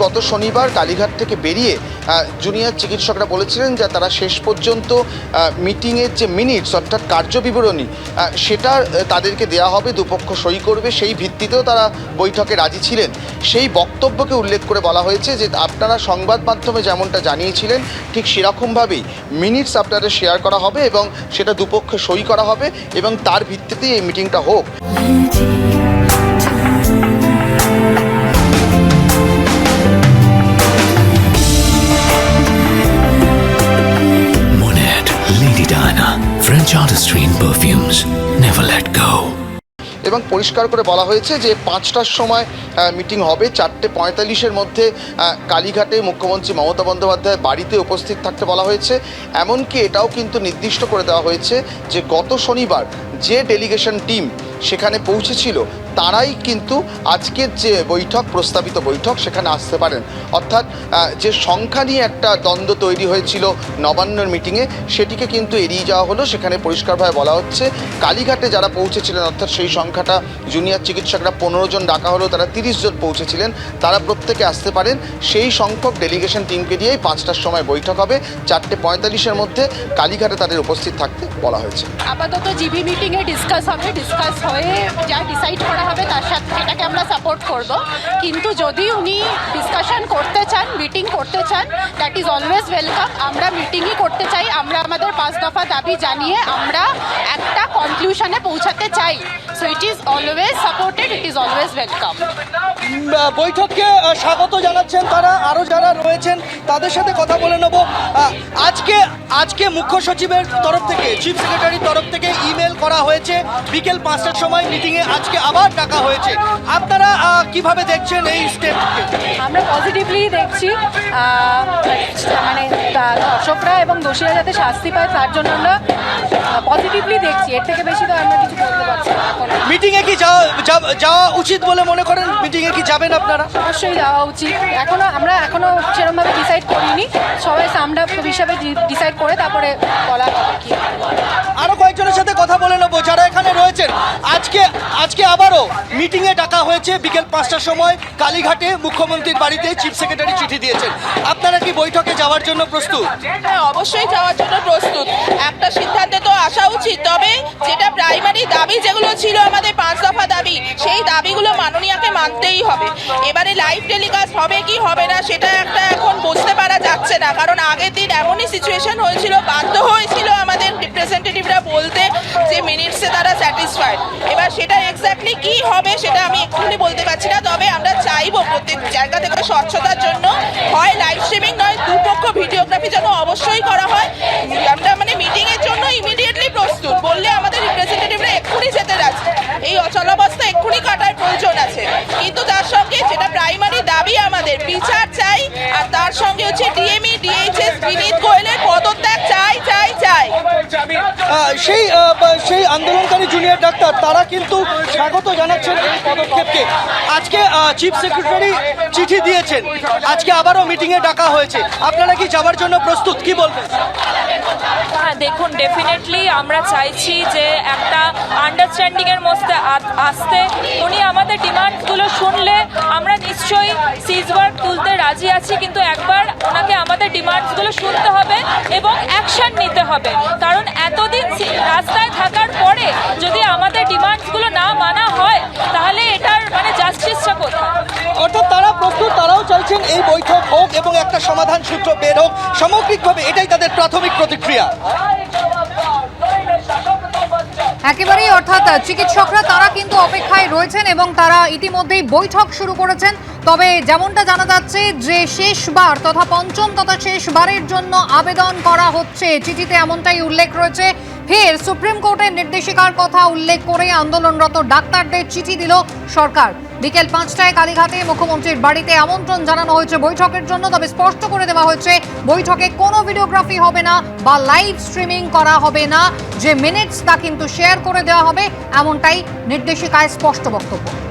গত শনিবার কালীঘাট থেকে বেরিয়ে জুনিয়র চিকিৎসকরা বলেছিলেন যে তারা শেষ পর্যন্ত মিটিংয়ের যে মিনিটস অর্থাৎ কার্যবিবরণী সেটা তাদেরকে দেওয়া হবে, দুপক্ষ সই করবে, সেই ভিত্তিতেও তারা বৈঠকে রাজি ছিলেন। সেই বক্তব্যকে উল্লেখ করে বলা হয়েছে যে আপনারা সংবাদ মাধ্যমে যেমনটা জানিয়েছিলেন ঠিক সেরকমভাবেই মিনিটস আপনাদের শেয়ার করা হবে এবং সেটা দুপক্ষে সই করা হবে এবং তার ভিত্তিতেই এই মিটিংটা হোক। French artistry in perfumes. Never let go. এবং পরিষ্কার করে বলা হয়েছে যে 5টার সময় মিটিং হবে, 4:45-এর মধ্যে কালীঘাটে মুখ্যমন্ত্রী মমতা বন্দ্যোপাধ্যায়ের বাড়িতে উপস্থিত থাকতে বলা হয়েছে। এমনকি এটাও কিন্তু নির্দিষ্ট করে দেওয়া হয়েছে যে গত শনিবার যে ডেলিগেশন টিম সেখানে পৌঁছেছিল তারাই কিন্তু আজকের যে বৈঠক, প্রস্তাবিত বৈঠক, সেখানে আসতে পারেন। অর্থাৎ যে সংখ্যা নিয়ে একটা দ্বন্দ্ব তৈরি হয়েছিল নবান্নর মিটিংয়ে সেটিকে কিন্তু এড়িয়ে যাওয়া হলো। সেখানে পরিষ্কারভাবে বলা হচ্ছে কালীঘাটে যারা পৌঁছেছিলেন অর্থাৎ সেই সংখ্যাটা জুনিয়র চিকিৎসকরা 15 জন ডাকা হলো, তারা 30 জন পৌঁছেছিলেন, তারা প্রত্যেকে আসতে পারেন। সেই সংখ্যক ডেলিগেশন টিমকে দিয়েই 5টার সময় বৈঠক হবে। 4:45-এর মধ্যে কালীঘাটে তাদের উপস্থিত থাকতে বলা হয়েছে। আপাতত জিবি মিটিংয়ে ডিসকাস হয়ে যা ডিসাইড করা হবে তার সাথে সেটাকে আমরা সাপোর্ট করব। কিন্তু যদি উনি ডিসকাশন করতে চান, মিটিং করতে চান, দ্যাট ইজ অলওয়েজ ওয়েলকাম। আমরা মিটিংই করতে চাই, আমরা আমাদের 5 দফা দাবি জানিয়ে আমরা একটা কনক্লুশনে পৌঁছাতে চাই। So it is always supported, it is always welcome. বৈঠককে স্বাগত জানাচ্ছেন তারা, আরও যারা রয়েছেন তাদের সাথে কথা বলে নেব। আজকে মুখ্য সচিবের তরফ থেকে, চিফ সেক্রেটারির তরফ থেকে ইমেল করা হয়েছে বিকেল 5টার সময় মিটিংয়ে আজকে আবার ডাকা হয়েছে। আপনারা কিভাবে দেখছেন এই স্টেপকে? আমরা পজিটিভলি দেখছি, মানে দর্শকরা এবং দোষীরা যাতে শাস্তি পায় তার জন্য আমরা পজিটিভলি দেখছি। এর থেকে বেশি তো আমরা কিছু বলতে পারছি না। মিটিংয়ে কি যাওয়া উচিত বলে মনে করেন? মিটিংয়ে কি যাবেন আপনারা? অবশ্যই যাওয়া উচিত। আমরা এখনো সেরকমভাবে ডিসাইড করিনি, সবাই সামডাপ হিসাবে ডিসাইড করে তারপরে বলা হবে কি। আরো কয়েকজনের সাথে কথা বলে নেবো যারা এখানে রয়েছেন। আজকে আবারও মিটিংয়ে ডাকা হয়েছে বিকেল 5টার সময় কালীঘাটে মুখ্যমন্ত্রীর বাড়িতে চিফ সেক্রেটারি চিঠি দিয়েছেন। আপনারা কি বৈঠকে যাওয়ার জন্য প্রস্তুত? হ্যাঁ, অবশ্যই যাওয়ার জন্য প্রস্তুত। একটা সিদ্ধান্তে তো আসা উচিত, তবে যেটা প্রাইমারি দাবি যেগুলো ছিল আমাদের 5 দফা দাবি, সেই দাবিগুলো মাননীয়াকে মানতেই হবে। এবারে লাইভ টেলিকাস্ট হবে কি হবে না সেটা একটা এখন বুঝতে পারা যাচ্ছে না, কারণ আগের দিন এমনই সিচুয়েশন হয়েছিল, বাধ্য হয়েছিল আমাদের রিপ্রেজেন্টেটিভরা বলতে যে মিনিটসে তারা স্যাটিসফাইড। এবার সেটা এক্স্যাক্টলি কি হবে সেটা আমি এক্ষুনি বলতে পারছি না, তবে আমরা চাইবো প্রত্যেক জায়গা থেকে স্বচ্ছতার জন্য হয় লাইভ স্ট্রিমিং নয় দুপক্ষ ভিডিওগ্রাফি যেন অবশ্যই করা হয়। আমরা মানে মিটিংয়ের জন্য ইমিডিয়েটলি প্রস্তুত, বললে আমাদের রিপ্রেজেন্টেটিভরা এক্ষুনি যেতে রাজি। এই অচলাবস্থা এক্ষুনি কাটার প্রয়োজন আছে, কিন্তু তার সঙ্গে যেটা প্রাইমারি দাবি আমাদের বিচার চাই, আর তার সঙ্গে হচ্ছে ডিএমই ডিএইচএস বিনীত গোয়েলের পদত্যাগ চাই চাই চাই। সেই আন্দোলনকারী জুনিয়র ডাক্তার তারা কিন্তু স্বাগত জানাচ্ছেন এই পদক্ষেপকে। আজকে চিফ সেক্রেটারি চিঠি দিয়েছেন, আজকে আবারও মিটিংয়ে ডাকা হয়েছে। আপনারা কি যাওয়ার জন্য প্রস্তুত? কি বলবেন? হ্যাঁ, দেখুন, ডেফিনেটলি আমরা চাইছি যে একটা আন্ডারস্ট্যান্ডিংয়ের মধ্যে আসতে। উনি আমাদের ডিমান্ডগুলো শুনলে আমরা নিশ্চয়ই সিজওয়ার্ক তুলতে রাজি আছি, কিন্তু একবার ওনাকে আমাদের ডিমান্ডসগুলো শুনতে হবে এবং অ্যাকশন নিতে হবে। কারণ এতদিন রাস্তায় থাকার পরে যদি আমাদের ডিমান্ডসগুলো না মানা হয় তাহলে এটার মানে জাস্টিসটা কোথায়? অর্থাৎ তারা প্রস্তুত, তারাও চাইছেন এই বৈঠক হোক এবং একটা সমাধান সূত্র বের হোক। সামগ্রিকভাবে এটাই তাদের প্রাথমিক প্রতিক্রিয়া। একেবারেই, অর্থাৎ চিকিৎসকরা তারা কিন্তু অপেক্ষায় রয়েছেন এবং তারা ইতিমধ্যেই বৈঠক শুরু করেছেন। তবে যেমনটা জানা যাচ্ছে যে শেষবার তথা পঞ্চম তথা শেষবারের জন্য আবেদন করা হচ্ছে, চিঠিতে এমনটাই উল্লেখ রয়েছে। ফের সুপ্রিম কোর্টের নির্দেশিকার কথা উল্লেখ করে আন্দোলনরত ডাক্তারদের চিঠি দিল সরকার। বিকেল 5টায় কালীঘাটে মুখ্যমন্ত্রীর বাড়িতে আমন্ত্রণ জানানো হয়েছে বৈঠকের জন্য। তবে স্পষ্ট করে দেওয়া হয়েছে বৈঠকে কোনো ভিডিওগ্রাফি হবে না বা লাইভ স্ট্রিমিং করা হবে না, যে মিনিটস তা কিন্তু শেয়ার করে দেওয়া হবে, এমনটাই নির্দেশিকায় স্পষ্ট বক্তব্য।